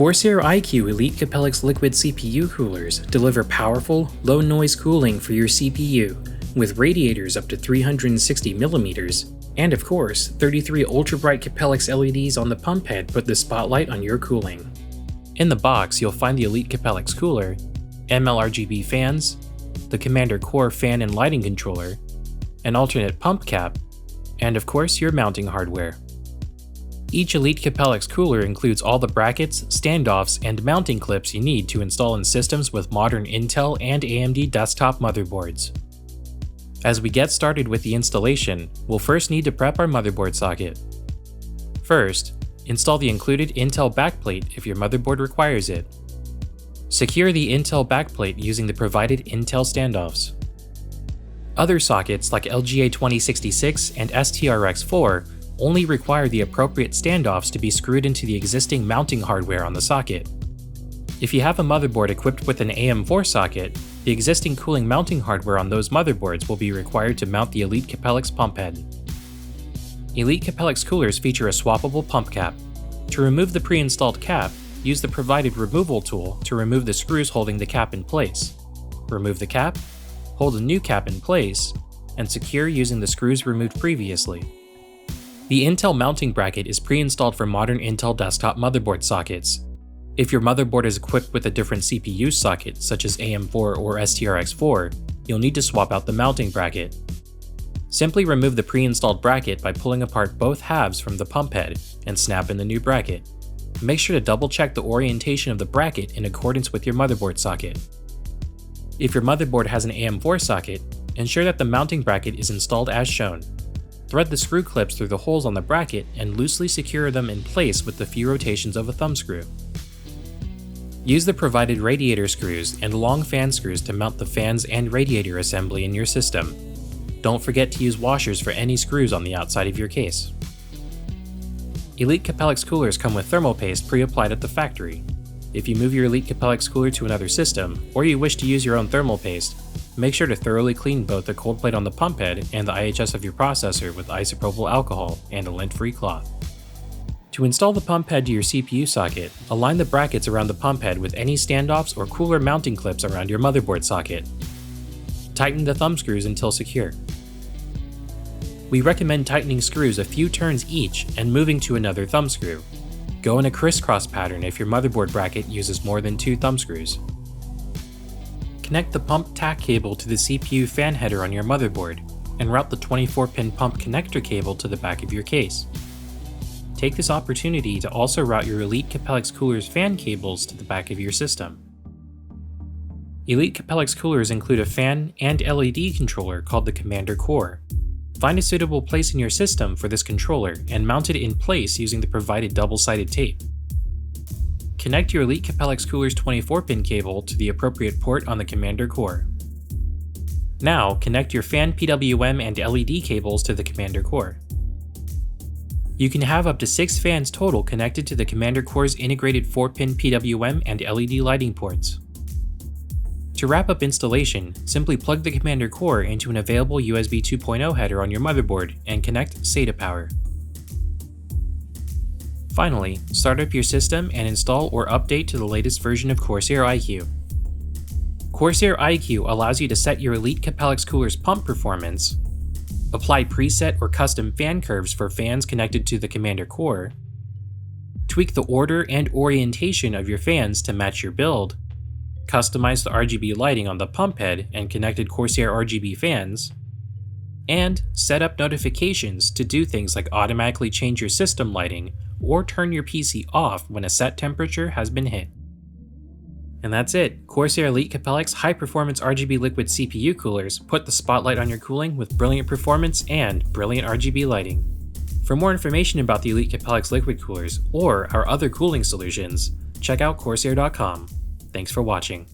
Corsair iCUE ELITE CAPELLIX Liquid CPU coolers deliver powerful, low-noise cooling for your CPU, with radiators up to 360mm, and of course, 33 ultra-bright CAPELLIX LEDs on the pump head put the spotlight on your cooling. In the box, you'll find the ELITE CAPELLIX cooler, MLRGB fans, the Commander Core fan and lighting controller, an alternate pump cap, and of course your mounting hardware. Each ELITE CAPELLIX cooler includes all the brackets, standoffs, and mounting clips you need to install in systems with modern Intel and AMD desktop motherboards. As we get started with the installation, we'll first need to prep our motherboard socket. First, install the included Intel backplate if your motherboard requires it. Secure the Intel backplate using the provided Intel standoffs. Other sockets like LGA 2066 and STRX4 only require the appropriate standoffs to be screwed into the existing mounting hardware on the socket. If you have a motherboard equipped with an AM4 socket, the existing cooling mounting hardware on those motherboards will be required to mount the ELITE CAPELLIX pump head. ELITE CAPELLIX coolers feature a swappable pump cap. To remove the pre-installed cap, use the provided removal tool to remove the screws holding the cap in place. Remove the cap, hold a new cap in place, and secure using the screws removed previously. The Intel mounting bracket is pre-installed for modern Intel desktop motherboard sockets. If your motherboard is equipped with a different CPU socket, such as AM4 or STRX4, you'll need to swap out the mounting bracket. Simply remove the pre-installed bracket by pulling apart both halves from the pump head and snap in the new bracket. Make sure to double-check the orientation of the bracket in accordance with your motherboard socket. If your motherboard has an AM4 socket, ensure that the mounting bracket is installed as shown. Thread the screw clips through the holes on the bracket and loosely secure them in place with the few rotations of a thumb screw. Use the provided radiator screws and long fan screws to mount the fans and radiator assembly in your system. Don't forget to use washers for any screws on the outside of your case. ELITE CAPELLIX coolers come with thermal paste pre-applied at the factory. If you move your ELITE CAPELLIX cooler to another system, or you wish to use your own thermal paste, make sure to thoroughly clean both the cold plate on the pump head and the IHS of your processor with isopropyl alcohol and a lint-free cloth. To install the pump head to your CPU socket, align the brackets around the pump head with any standoffs or cooler mounting clips around your motherboard socket. Tighten the thumb screws until secure. We recommend tightening screws a few turns each and moving to another thumb screw. Go in a crisscross pattern if your motherboard bracket uses more than 2 thumb screws. Connect the pump tack cable to the CPU fan header on your motherboard, and route the 24-pin pump connector cable to the back of your case. Take this opportunity to also route your ELITE CAPELLIX coolers fan cables to the back of your system. ELITE CAPELLIX coolers include a fan and LED controller called the Commander Core. Find a suitable place in your system for this controller and mount it in place using the provided double-sided tape. Connect your ELITE CAPELLIX cooler's 24-pin cable to the appropriate port on the Commander Core. Now, connect your fan PWM and LED cables to the Commander Core. You can have up to 6 fans total connected to the Commander Core's integrated 4-pin PWM and LED lighting ports. To wrap up installation, simply plug the Commander Core into an available USB 2.0 header on your motherboard and connect SATA power. Finally, start up your system and install or update to the latest version of Corsair iCUE. Corsair iCUE allows you to set your ELITE CAPELLIX cooler's pump performance, apply preset or custom fan curves for fans connected to the Commander Core, tweak the order and orientation of your fans to match your build, customize the RGB lighting on the pump head and connected Corsair RGB fans, and set up notifications to do things like automatically change your system lighting or turn your PC off when a set temperature has been hit. And that's it! Corsair ELITE CAPELLIX high-performance RGB liquid CPU coolers put the spotlight on your cooling with brilliant performance and brilliant RGB lighting. For more information about the ELITE CAPELLIX liquid coolers or our other cooling solutions, check out Corsair.com. Thanks for watching.